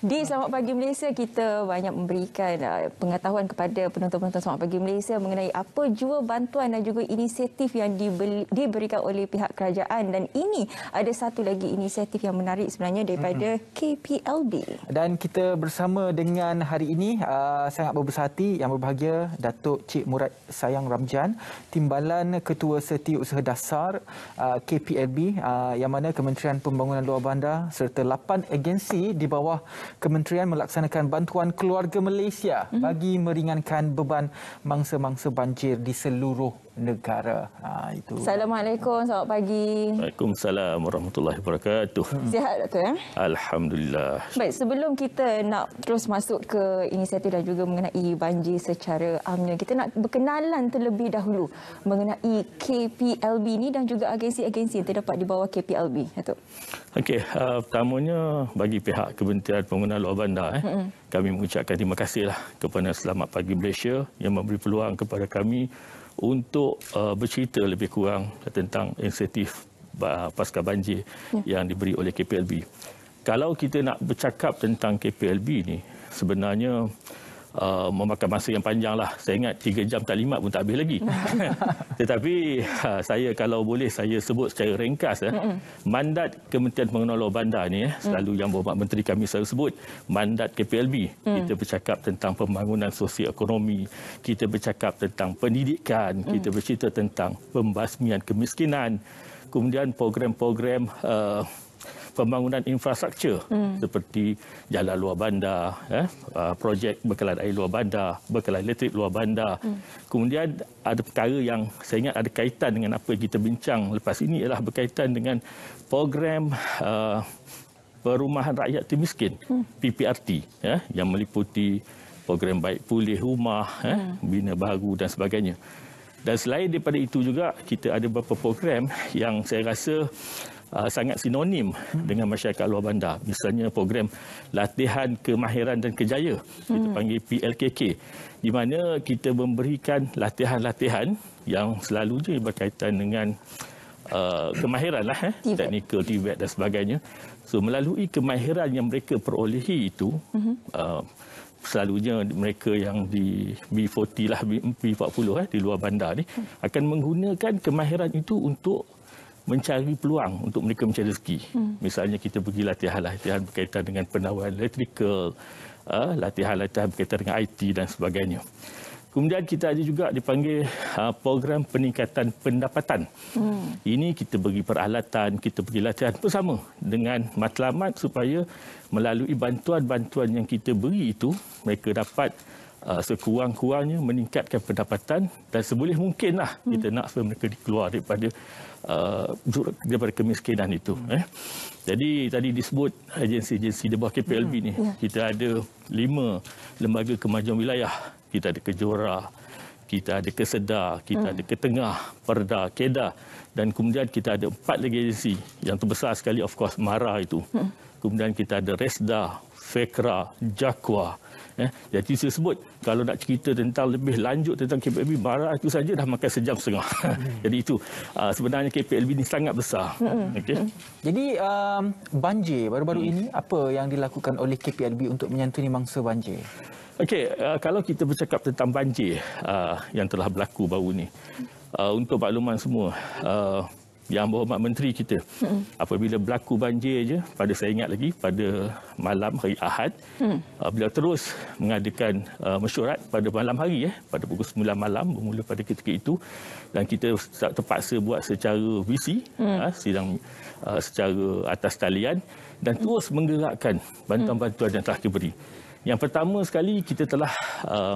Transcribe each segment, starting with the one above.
Di Selamat Pagi Malaysia, kita banyak memberikan pengetahuan kepada penonton-penonton Selamat Pagi Malaysia mengenai apa jua bantuan dan juga inisiatif yang diberikan oleh pihak kerajaan. Dan ini ada satu lagi inisiatif yang menarik sebenarnya daripada KPLB. Dan kita bersama dengan hari ini sangat berbesar hati, yang berbahagia, Datuk Cik Murad Sayang Ramjan, Timbalan Ketua Setiausaha Dasar KPLB, yang mana Kementerian Pembangunan Luar Bandar serta 8 agensi di bawah Kementerian melaksanakan bantuan keluarga Malaysia bagi meringankan beban mangsa-mangsa banjir di seluruh negara. Itu. Assalamualaikum, selamat pagi. Waalaikumsalam warahmatullahi wabarakatuh. Sihat, Datuk ya? Alhamdulillah. Baik, sebelum kita nak terus masuk ke inisiatif dan juga mengenai banjir secara amnya, kita nak berkenalan terlebih dahulu mengenai KPLB ini dan juga agensi-agensi yang terdapat di bawah KPLB, Datuk. Okey, pertamanya bagi pihak Kementerian Pembangunan Luar Bandar, kami mengucapkan terima kasihlah kepada Selamat Pagi Malaysia yang memberi peluang kepada kami untuk bercerita lebih kurang tentang inisiatif pasca banjir yang diberi oleh KPLB. Kalau kita nak bercakap tentang KPLB ni, sebenarnya memakan masa yang panjang lah. Saya ingat 3 jam tak limat pun tak habis lagi. Tetapi saya kalau boleh saya sebut secara ringkas, mandat Kementerian Pembangunan Luar Bandar ni, selalu yang Berhormat Menteri kami selalu sebut, mandat KPLB. Kita bercakap tentang pembangunan sosio-ekonomi, kita bercakap tentang pendidikan, kita bercerita tentang pembasmian kemiskinan, kemudian program-program pembangunan infrastruktur seperti jalan luar bandar, projek bekalan air luar bandar, bekalan elektrik luar bandar. Kemudian ada perkara yang saya ingat ada kaitan dengan apa yang kita bincang lepas ini, ialah berkaitan dengan program perumahan rakyat termiskin, PPRT, yang meliputi program baik pulih rumah, bina baru dan sebagainya. Dan selain daripada itu juga, kita ada beberapa program yang saya rasa sangat sinonim dengan masyarakat luar bandar. Misalnya program latihan kemahiran dan kerjaya, kita panggil PLKK, di mana kita memberikan latihan-latihan yang selalunya berkaitan dengan kemahiran lah, teknikal, TVET dan sebagainya. So melalui kemahiran yang mereka perolehi itu, selalunya mereka yang di B40 lah, B40 di luar bandar ni akan menggunakan kemahiran itu untuk mencari peluang untuk mereka mencari rezeki. Misalnya kita pergi latihan-latihan berkaitan dengan penawaran elektrikal, latihan-latihan berkaitan dengan IT dan sebagainya. Kemudian kita ada juga dipanggil program peningkatan pendapatan. Ini kita beri peralatan, kita beri latihan bersama dengan matlamat supaya melalui bantuan-bantuan yang kita beri itu, mereka dapat sekurang-kurangnya meningkatkan pendapatan dan seboleh mungkinlah kita nak supaya mereka dikeluar daripada kemiskinan itu. Jadi tadi disebut agensi-agensi di bawah KPLB ni, kita ada 5 lembaga kemajuan wilayah. Kita ada Kejora, kita ada Kesedar, kita ada Ketengah, Perda, Kedah, dan kemudian kita ada 4 lagi agensi. Yang terbesar sekali of course MARA itu. Kemudian kita ada Resda, Fekra, Jakwa. Jadi saya sebut, kalau nak cerita tentang lebih lanjut tentang KPLB, MARA itu saja dah makan sejam setengah. Jadi itu sebenarnya KPLB ini sangat besar. Okay. Jadi banjir baru-baru ini, apa yang dilakukan oleh KPLB untuk menyantuni mangsa banjir? Okey, kalau kita bercakap tentang banjir yang telah berlaku baru ni, untuk makluman semua, Yang Berhormat Menteri kita, apabila berlaku banjir je, saya ingat lagi pada malam hari Ahad, beliau terus mengadakan mesyuarat pada malam hari, pada pukul 9 malam bermula pada ketika itu, dan kita terpaksa buat secara VC, sidang secara atas talian, dan terus menggerakkan bantuan-bantuan yang telah diberi. Yang pertama sekali, kita telah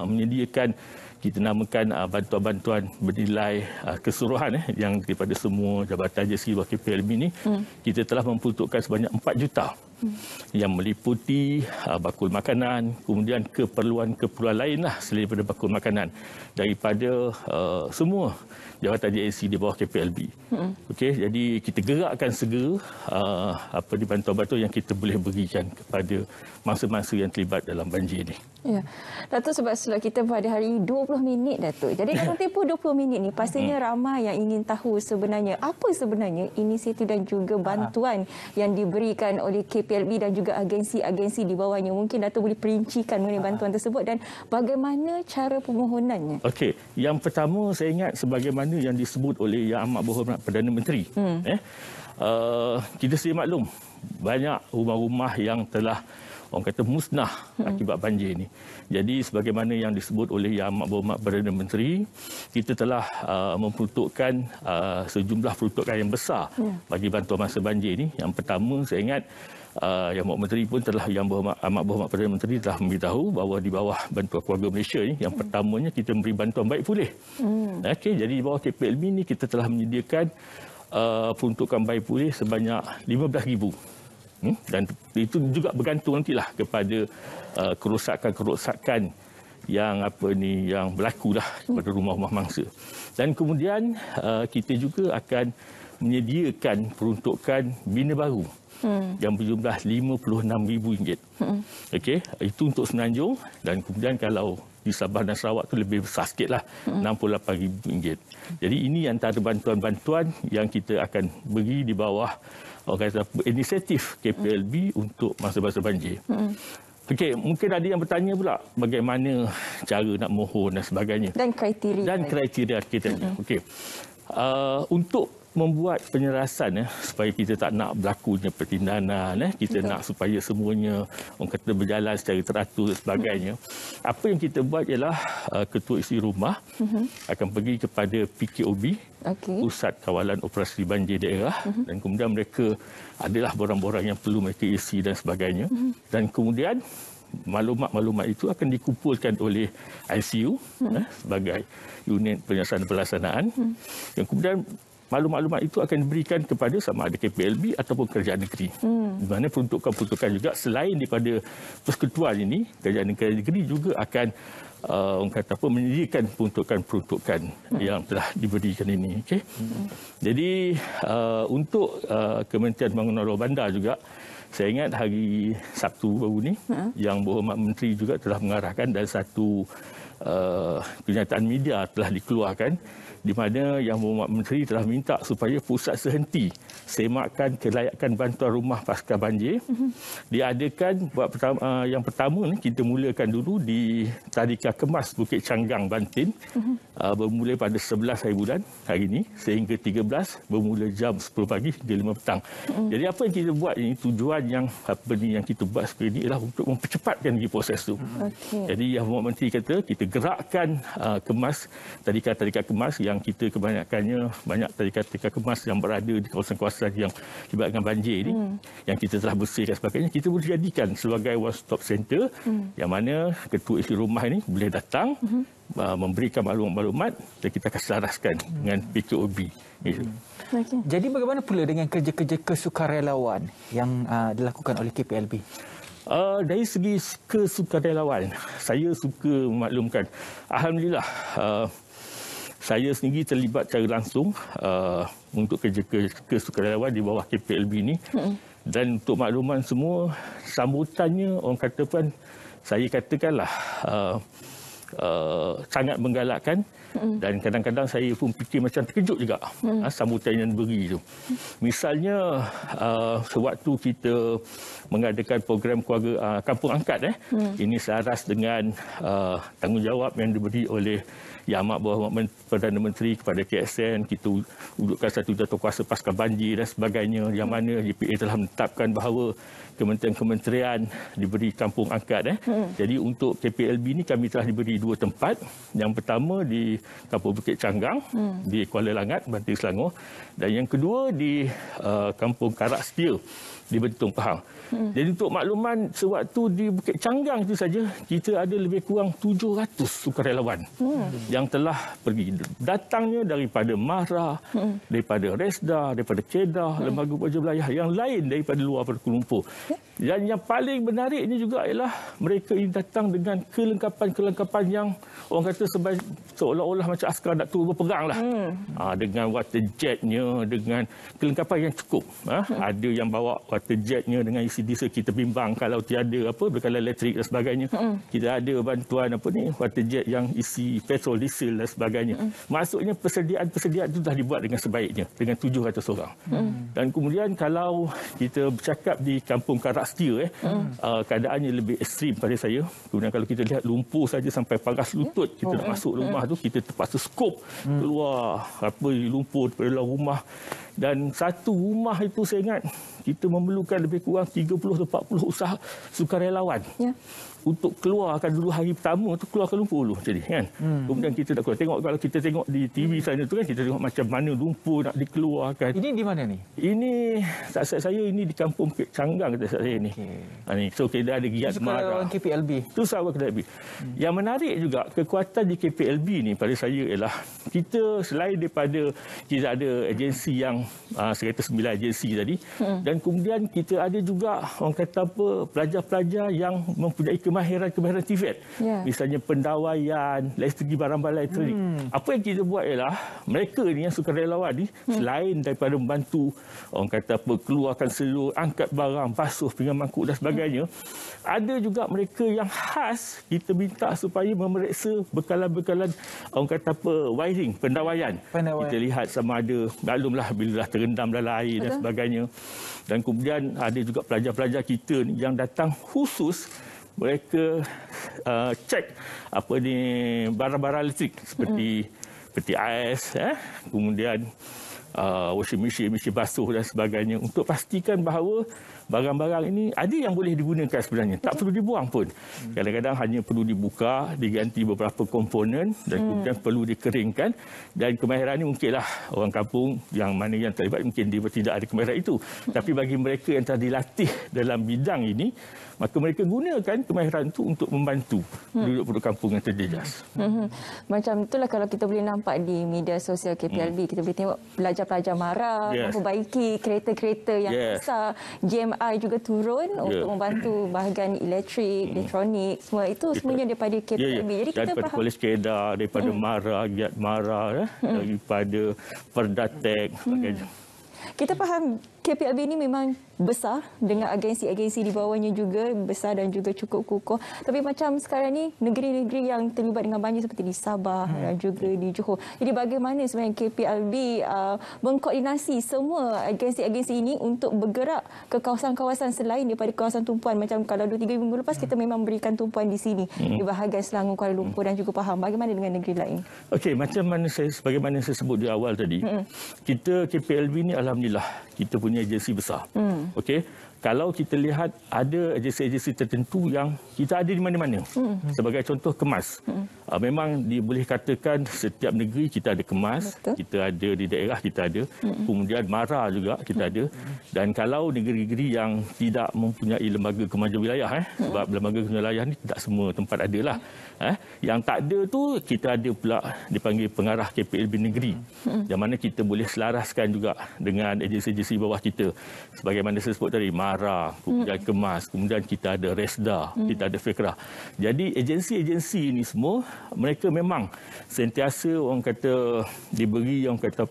menyediakan, kita namakan bantuan-bantuan bernilai keseluruhan yang daripada semua jabatan agensi bawah KPLB ini, kita telah memperuntukkan sebanyak 4 juta yang meliputi bakul makanan, kemudian keperluan-keperluan lain lah selain daripada bakul makanan daripada semua jabatan agensi di bawah KPLB. Okey, jadi kita gerakkan segera di bantuan-bantuan yang kita boleh berikan kepada mangsa-mangsa yang terlibat dalam banjir ini. Ya. Datuk, sebab slot kita pada hari 20 minit, Datuk. Jadi dalam tempoh 20 minit ni pastinya ramai yang ingin tahu sebenarnya apa sebenarnya inisiatif dan juga bantuan yang diberikan oleh KPLB KPLB dan juga agensi-agensi di bawahnya. Mungkin Dato' boleh perincikan mengenai bantuan tersebut dan bagaimana cara permohonannya. Okey, yang pertama saya ingat sebagaimana yang disebut oleh Yang Amat Berhormat Perdana Menteri. Kita sedia maklum banyak rumah-rumah yang telah orang kata musnah akibat banjir ini. Jadi sebagaimana yang disebut oleh Yang Amat Berhormat Perdana Menteri, kita telah memperuntukkan sejumlah peruntukan yang besar bagi bantuan masa banjir ini. Yang pertama saya ingat Yang Menteri pun telah Amat Berhormat Perdana Menteri telah memberitahu bahawa di bawah bantuan keluarga Malaysia ini yang pertamanya kita memberi bantuan baik pulih. Okey, jadi di bawah KPLB ini kita telah menyediakan peruntukan baik pulih sebanyak 15,000. Dan itu juga bergantung nantilah kepada kerosakan-kerosakan yang berlaku pada rumah-rumah mangsa. Dan kemudian kita juga akan menyediakan peruntukan bina baru yang berjumlah RM56,000. Okey, itu untuk Semenanjung, dan kemudian kalau di Sabah dan Sarawak tu lebih besar sikitlah, RM68,000. Jadi ini antara bantuan-bantuan yang kita akan beri di bawah inisiatif KPLB untuk masa-masa banjir. Okey, mungkin ada yang bertanya pula bagaimana cara nak mohon dan sebagainya. Dan kriteria kita. Okey. Untuk membuat penyerasan supaya kita tak nak berlakunya pertindahan, kita nak supaya semuanya orang kata berjalan secara teratur dan sebagainya. Apa yang kita buat ialah Ketua Isi Rumah akan pergi kepada PKOB, Pusat Kawalan Operasi Banjir Daerah, dan kemudian mereka adalah borang-borang yang perlu mereka isi dan sebagainya. Dan kemudian maklumat-maklumat itu akan dikumpulkan oleh ICU sebagai unit penyelesaian pelaksanaan. Dan kemudian maklumat-maklumat itu akan diberikan kepada sama ada KPLB ataupun kerajaan negeri. Di mana peruntukan-peruntukan juga selain daripada persekutuan ini, kerajaan negeri juga akan menyediakan peruntukan-peruntukan yang telah diberikan ini. Okay? Jadi untuk Kementerian Pembangunan Luar Bandar juga, saya ingat hari Sabtu baru ni, Yang Berhormat Menteri juga telah mengarahkan dan satu kenyataan media telah dikeluarkan di mana Yang Berhormat Menteri telah minta supaya pusat sehenti semakan kelayakan bantuan rumah pasca banjir diadakan yang pertama ni kita mulakan dulu di Tadika Kemas Bukit Canggang, Bantin, bermula pada 11 hari bulan hari ini sehingga 13 bermula jam 10 pagi hingga 5 petang. Jadi apa yang kita buat ini, tujuan yang kita buat seperti ini ialah untuk mempercepatkan proses itu. Jadi Yang Berhormat Menteri kata kita gerakkan kemas, tadika-tadika kemas yang kita kebanyakannya banyak tadika-tadika kemas yang berada di kawasan-kawasan yang akibatkan banjir ini, yang kita telah bersihkan sebagainya, kita boleh jadikan sebagai one stop center yang mana Ketua Isi Rumah ini boleh datang memberikan maklumat-maklumat dan kita akan selaraskan dengan PKOB. Jadi bagaimana pula dengan kerja-kerja kesukarelawan yang dilakukan oleh KPLB? Dari segi kesukarelawan, saya suka memaklumkan, alhamdulillah, saya sendiri terlibat secara langsung untuk kerja kesukarelawan di bawah KPLB ini. Dan untuk makluman semua, sambutannya orang kata pun, saya katakanlah sangat menggalakkan. Dan kadang-kadang saya pun fikir macam terkejut juga sambutan yang diberi itu. Misalnya sewaktu kita mengadakan program keluarga kampung angkat, ini selaras dengan tanggungjawab yang diberi oleh Yang Amat Berhormat Perdana Menteri kepada KSN. Kita wujudkan satu jatuhkuasa pasca banjir dan sebagainya, yang mana JPA telah menetapkan bahawa kementerian-kementerian diberi kampung angkat. Jadi untuk KPLB ini kami telah diberi 2 tempat. Yang pertama di Kampung Bukit Canggang di Kuala Langat, Banting Selangor, dan yang kedua di Kampung Karak Setia di Bentong Pahang. Jadi untuk makluman, sewaktu di Bukit Canggang itu saja kita ada lebih kurang 700 sukarelawan yang telah pergi. Datangnya daripada MAHRA, daripada RESDA, daripada KEDA, Lembaga Pekerja Belayar, yang lain daripada luar Kuala Lumpur. Dan yang paling menarik ini juga ialah mereka ini datang dengan kelengkapan-kelengkapan yang orang kata seolah-olah macam askar nak turun berperang lah. Dengan water jetnya, dengan kelengkapan yang cukup. Ada yang bawa water jetnya dengan isi diesel kita bimbang kalau tiada bekalan elektrik dan sebagainya. Kita ada bantuan water jet yang isi petrol, diesel dan sebagainya. Maksudnya persediaan itu dah dibuat dengan sebaiknya dengan 700 orang. Dan kemudian kalau kita bercakap di Kampung Karak Setia keadaannya lebih ekstrim pada saya. Kemudian kalau kita lihat lumpur saja sampai paras lutut, kita nak masuk rumah tu kita terpaksa skop keluar lumpur daripada dalam rumah. Dan satu rumah itu saya ingat kita memerlukan lebih kurang 30 atau 40 usaha sukarelawan. Untuk keluarkan dulu hari pertama tu keluarkan lumpur dulu jadi kan. Kemudian kita tak keluar. Tengok kalau kita tengok di TV sana tu kan kita tengok macam mana lumpur nak dikeluarkan. Ini di mana ni? Ini saat saya ini di Kampung Canggang kata saya ni. Ni so kita ada giat marah. KPLB. Tu sahabat KPLB. Yang menarik juga kekuatan di KPLB ni pada saya ialah kita selain daripada kita ada agensi yang 109 agensi tadi dan kemudian kita ada juga orang kata pelajar-pelajar yang mempunyai kemahiran TVET. Misalnya pendawaian, dari segi barang-barang elektronik. Apa yang kita buat ialah mereka ni yang sukarelawan ni selain daripada membantu orang kata keluarkan seluruh, angkat barang, basuh, pinggan mangkuk dan sebagainya, ada juga mereka yang khas kita minta supaya memeriksa bekalan-bekalan orang kata wiring, pendawaian. Kita lihat sama ada maklumlah bila dah terendam dalam air dan sebagainya. Dan kemudian ada juga pelajar-pelajar kita yang datang khusus mereka cek barang-barang elektrik seperti ais, kemudian washing machine, mesin basuh dan sebagainya untuk pastikan bahawa barang-barang ini ada yang boleh digunakan sebenarnya. Tak perlu dibuang pun. Kadang-kadang hanya perlu dibuka, diganti beberapa komponen dan kemudian perlu dikeringkan. Dan kemahiran ini mungkinlah orang kampung yang mana yang terlibat mungkin dia tidak ada kemahiran itu. Tapi bagi mereka yang telah dilatih dalam bidang ini, maka mereka gunakan kemahiran itu untuk membantu penduduk-penduduk kampung yang terjejas. Macam itulah kalau kita boleh nampak di media sosial KPLB, kita boleh tengok pelajar-pelajar marah, memperbaiki kereta-kereta yang besar. GMI juga turun untuk membantu bahagian elektrik, elektronik, semua itu semuanya daripada KPLB. Jadi kita daripada Polis Kedah, daripada MARA, Giat MARA, daripada Perdatek, sebagainya. Kita faham KPLB ini memang besar dengan agensi-agensi di bawahnya juga besar dan juga cukup kukuh. Tapi macam sekarang ni negeri-negeri yang terlibat dengan banjir seperti di Sabah dan juga di Johor. Jadi bagaimana sebenarnya KPLB mengkoordinasi semua agensi-agensi ini untuk bergerak ke kawasan-kawasan selain daripada kawasan tumpuan. Macam kalau 2-3 minggu lepas kita memang berikan tumpuan di sini di bahagian Selangor, Kuala Lumpur dan juga Pahang. Bagaimana dengan negeri lain? Okey, sebagaimana saya sebut di awal tadi, kita KPLB ni alhamdulillah kita punya agensi besar. Okey, kalau kita lihat ada agensi-agensi tertentu yang kita ada di mana-mana. Sebagai contoh KEMAS. Memang boleh katakan setiap negeri kita ada KEMAS, kita ada di daerah kita ada. Kemudian MARA juga kita ada. Dan kalau negeri-negeri yang tidak mempunyai lembaga kemajuan wilayah, sebab lembaga kemajuan wilayah ni tidak semua tempat ada lah. Yang tak ada tu kita ada pula dipanggil pengarah KPLB negeri. Yang mana kita boleh selaraskan juga dengan agensi-agensi bawah kita. Sebagaimana saya sebut tadi, MARA, kemudian KEMAS, kemudian kita ada RESDA, kita ada FEKRA. Jadi agensi-agensi ini semua mereka memang sentiasa orang kata diberi orang kata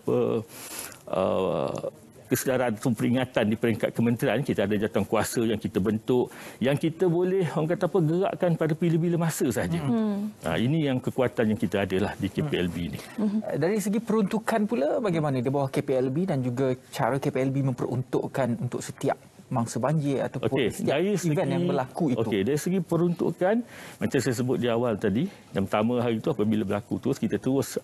kesedaran atau peringatan di peringkat kementerian. Kita ada jawatankuasa yang kita bentuk, yang kita boleh orang kata gerakkan pada bila-bila masa saja. Ini yang kekuatan yang kita ada lah di KPLB ini. Dari segi peruntukan pula bagaimana di bawah KPLB dan juga cara KPLB memperuntukkan untuk setiap mangsa banjir ataupun event yang berlaku itu. Okey, dari segi peruntukan macam saya sebut di awal tadi, yang pertama hari itu apabila berlaku terus kita terus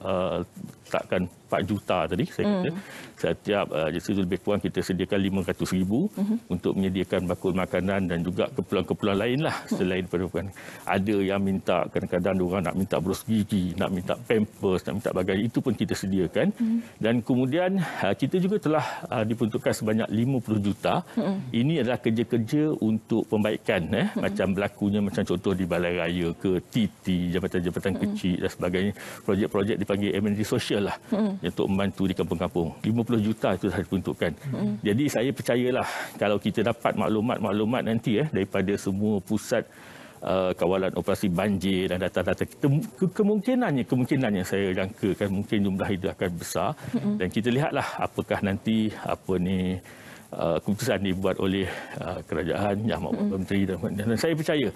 letakkan 4 juta tadi saya kata. Setiap agensi lebih kurang kita sediakan 500,000 untuk menyediakan bakul makanan dan juga keperluan-keperluan lain lah selain peruntukan. Ada yang minta kadang-kadang diorang nak minta bros gigi, nak minta pampers, nak minta bagai itu pun kita sediakan. Dan kemudian kita juga telah diperuntukkan sebanyak 50 juta. Ini adalah kerja-kerja untuk pembaikan macam berlakunya macam contoh di Balai Raya ke TT, jabatan-jabatan kecil dan sebagainya. Projek-projek dipanggil amenity sosial lah untuk membantu di kampung-kampung. 50 juta itu dah diperuntukkan. Jadi saya percayalah kalau kita dapat maklumat-maklumat nanti daripada semua pusat kawalan operasi banjir dan data-data kita, kemungkinannya saya jangkakan mungkin jumlah itu akan besar. Dan kita lihatlah apakah nanti keputusan dibuat oleh kerajaan, Yang Amat Menteri dan saya percaya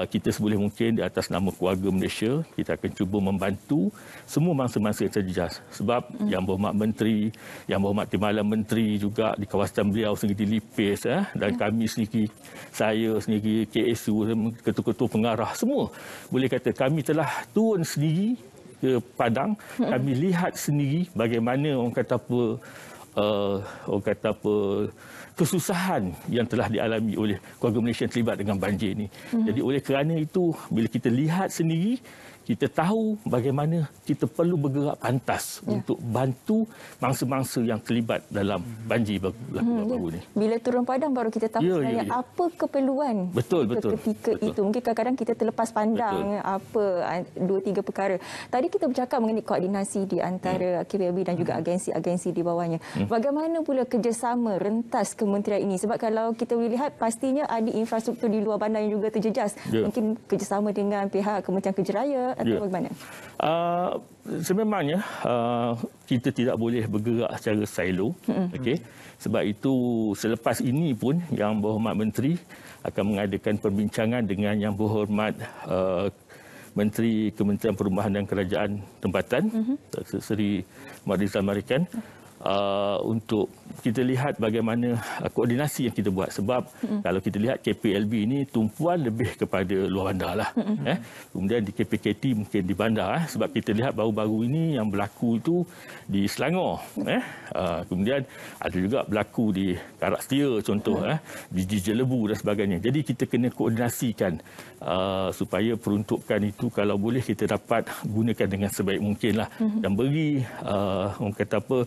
kita seboleh mungkin di atas nama keluarga Malaysia kita akan cuba membantu semua mangsa-mangsa yang terjejas. Sebab Yang Berhormat Menteri, Yang Berhormat Timbalan Menteri juga di kawasan beliau sendiri dilipis dan kami sendiri, saya sendiri, KSU, ketua-ketua pengarah semua boleh kata kami telah turun sendiri ke Padang. Kami lihat sendiri bagaimana orang kata apa kesusahan yang telah dialami oleh keluarga Malaysia yang terlibat dengan banjir ini. Jadi oleh kerana itu bila kita lihat sendiri kita tahu bagaimana kita perlu bergerak pantas untuk bantu mangsa-mangsa yang terlibat dalam banjir baru-baru ini. Bila turun padang baru kita tahu sebenarnya apa keperluan ketika itu. Mungkin kadang-kadang kita terlepas pandang apa 2-3 perkara. Tadi kita bercakap mengenai koordinasi di antara KPLB dan juga agensi-agensi di bawahnya. Bagaimana pula kerjasama rentas kementerian ini? Sebab kalau kita boleh lihat pastinya ada infrastruktur di luar bandar yang juga terjejas. Mungkin kerjasama dengan pihak Kementerian Kerja Raya atau bagaimana? Sememangnya kita tidak boleh bergerak secara silo. Okey. Sebab itu selepas ini pun Yang Berhormat Menteri akan mengadakan perbincangan dengan Yang Berhormat Menteri Kementerian Perumahan dan Kerajaan Tempatan, Seri Mat Rizal Marikan, untuk kita lihat bagaimana koordinasi yang kita buat. Sebab kalau kita lihat KPLB ini tumpuan lebih kepada luar bandar lah. Kemudian di KPKT mungkin di bandar. Sebab kita lihat baru-baru ini yang berlaku itu di Selangor. Kemudian ada juga berlaku di Karak Setia contoh, di Jelebu dan sebagainya. Jadi kita kena koordinasikan supaya peruntukan itu kalau boleh kita dapat gunakan dengan sebaik mungkin lah. Dan beri orang kata apa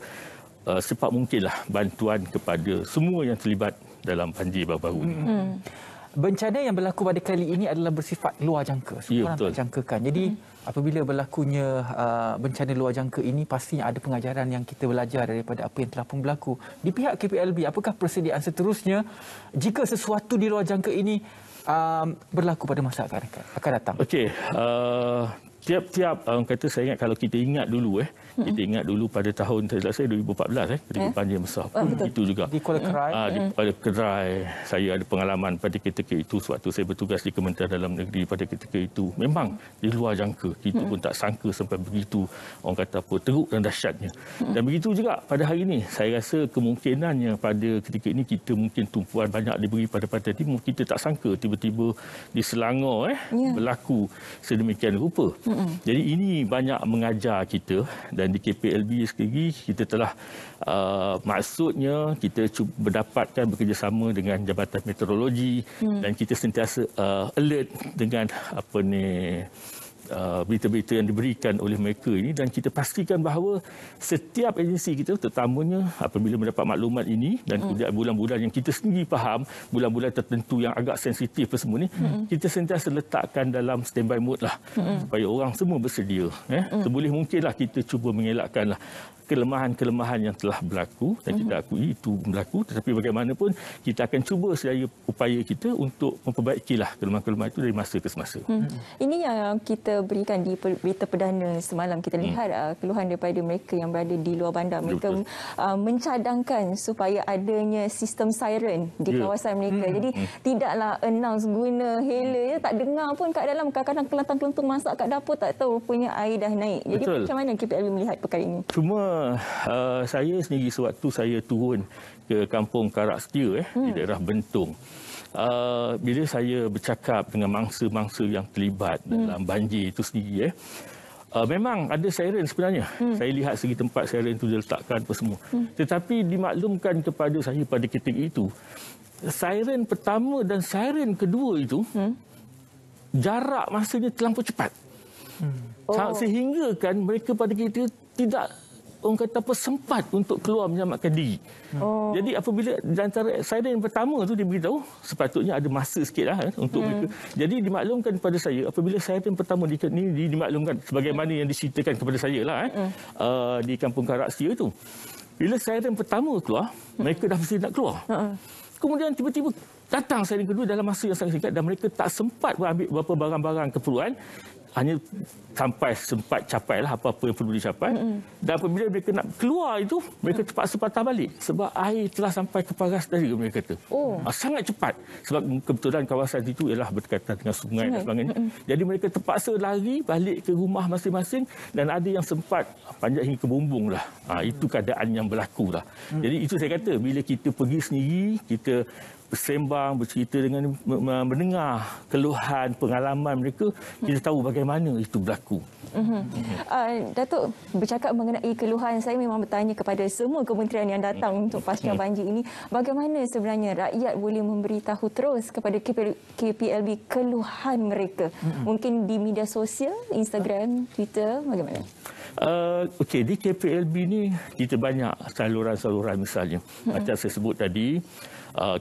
secepat mungkinlah bantuan kepada semua yang terlibat dalam banjir baru-baru ini. Bencana yang berlaku pada kali ini adalah bersifat luar jangka. Semua orang tak jangkakan. Jadi apabila berlakunya bencana luar jangka ini, pastinya ada pengajaran yang kita belajar daripada apa yang telah pun berlaku. Di pihak KPLB, apakah persediaan seterusnya jika sesuatu di luar jangka ini berlaku pada masa akan datang? Okey. Tiap-tiap orang kata saya ingat kalau kita ingat dulu kita ingat dulu pada tahun saya 2014 ketika banjir besar itu juga di Kuala Kerai di Kuala Kerai saya ada pengalaman pada ketika itu sewaktu saya bertugas di Kementerian Dalam Negeri pada ketika itu memang di luar jangka kita pun tak sangka sampai begitu orang kata apa teruk dan dahsyatnya dan begitu juga pada hari ini saya rasa kemungkinannya pada ketika ini kita mungkin tumpuan banyak diberi pada Pantai Timur kita tak sangka tiba-tiba di Selangor berlaku sedemikian rupa. Jadi ini banyak mengajar kita dan di KPLB sendiri kita telah maksudnya kita cuba berdapatkan bekerjasama dengan Jabatan Meteorologi dan kita sentiasa alert dengan berita-berita yang diberikan oleh mereka ini dan kita pastikan bahawa setiap agensi kita terutamanya apabila mendapat maklumat ini dan kemudian bulan-bulan yang kita sendiri faham bulan-bulan tertentu yang agak sensitif semua ni kita sentiasa letakkan dalam standby mode lah supaya orang semua bersedia seboleh mungkinlah kita cuba mengelakkanlah kelemahan-kelemahan yang telah berlaku dan kita akui itu berlaku tetapi bagaimanapun kita akan cuba sedaya upaya kita untuk memperbaikilah kelemahan-kelemahan itu dari masa ke semasa. Ini yang kita berikan di berita perdana semalam kita lihat keluhan daripada mereka yang berada di luar bandar mereka mencadangkan supaya adanya sistem siren di kawasan mereka. Jadi tidaklah announce guna hela tak dengar pun kat dalam kadang-kadang kelantang-kelentung masak kat dapur tak tahu punya air dah naik. Jadi macam mana KPLB melihat perkara ini? Cuma saya sendiri sewaktu saya turun ke kampung Karak Setia di daerah Bentong. Bila saya bercakap dengan mangsa-mangsa yang terlibat dalam banjir itu sendiri memang ada siren sebenarnya. Saya lihat segi tempat siren itu diletakkan apa semua. Tetapi dimaklumkan kepada saya pada ketika itu siren pertama dan siren kedua itu jarak masanya terlampau cepat. Sehingga kan mereka pada ketika itu tidak orang kata apa sempat untuk keluar menyelamatkan diri. Jadi apabila antara siren pertama tu diberitahu sepatutnya ada masa sikitlah untuk mereka. Jadi dimaklumkan kepada saya apabila siren pertama ini dimaklumkan sebagaimana yang diceritakan kepada saya lah di kampung Karak Setia itu. Bila siren pertama keluar, mereka dah mesti nak keluar. Kemudian tiba-tiba datang sailing kedua dalam masa yang sangat singkat dan mereka tak sempat mengambil beberapa barang-barang keperluan, hanya sampai sempat capailah apa-apa yang perlu dicapai. Dan apabila mereka nak keluar itu, mereka terpaksa patah balik sebab air telah sampai ke paras tadi, mereka kata. Sangat cepat sebab kebetulan kawasan itu ialah berdekatan dengan sungai dan sebagainya. Jadi mereka terpaksa lari balik ke rumah masing-masing dan ada yang sempat panjat hingga ke bumbung lah. Itu keadaan yang berlaku lah. Jadi itu saya kata, bila kita pergi sendiri, kita bersembang, bercerita dengan, mendengar keluhan, pengalaman mereka, kita tahu bagaimana itu berlaku. Datuk, bercakap mengenai keluhan, saya memang bertanya kepada semua kementerian yang datang untuk pasca banjir ini, bagaimana sebenarnya rakyat boleh memberitahu terus kepada KPLB keluhan mereka? Mungkin di media sosial, Instagram, Twitter, bagaimana? Okey, di KPLB ni kita banyak saluran-saluran misalnya. Macam saya sebut tadi,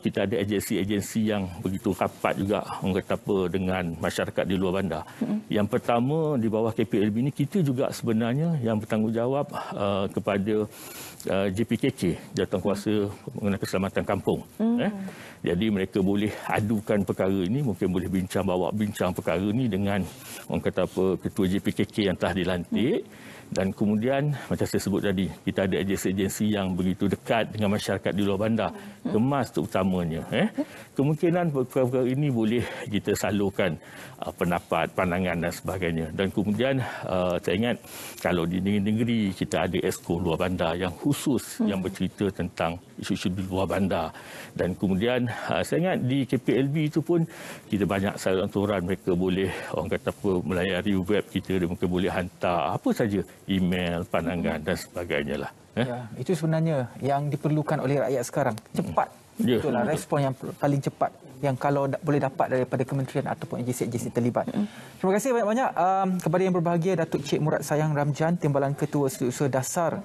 kita ada agensi-agensi yang begitu rapat juga orang kata apa dengan masyarakat di luar bandar. Yang pertama, di bawah KPLB ni kita juga sebenarnya yang bertanggungjawab kepada JPKK, Jawatankuasa mengenai Keselamatan Kampung. Jadi mereka boleh adukan perkara ini, mungkin boleh bawa bincang perkara ini dengan orang kata apa ketua JPKK yang telah dilantik. Dan kemudian macam saya sebut tadi, kita ada agensi-agensi yang begitu dekat dengan masyarakat di luar bandar, Kemas terutamanya. Kemungkinan perkara-perkara ini boleh kita salurkan pendapat, pandangan dan sebagainya. Dan kemudian saya ingat kalau di negeri-negeri kita ada Esko luar bandar yang khusus yang bercerita tentang isu-isu di luar bandar. Dan kemudian saya ingat di KPLB itu pun kita banyak saluran mereka boleh orang kata apa melayari web kita, dan mereka boleh hantar apa saja, email, pandangan dan sebagainya lah. Ya, itu sebenarnya yang diperlukan oleh rakyat sekarang. Cepat. Itulah respon yang paling cepat yang kalau boleh dapat daripada kementerian ataupun agensi-agensi terlibat. Terima kasih banyak-banyak kepada yang berbahagia, Datuk Cik Murad Sayang Ramjan, Timbalan Ketua Setiausaha Dasar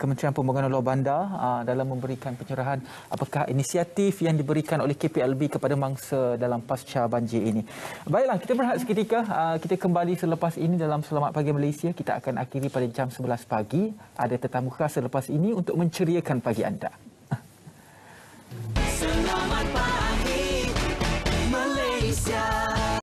Kementerian Pembangunan Luar Bandar dalam memberikan pencerahan apakah inisiatif yang diberikan oleh KPLB kepada mangsa dalam pasca banjir ini. Baiklah, kita berehat seketika. Kita kembali selepas ini dalam Selamat Pagi Malaysia. Kita akan akhiri pada jam 11 pagi. Ada tetamu khas selepas ini untuk menceriakan pagi anda.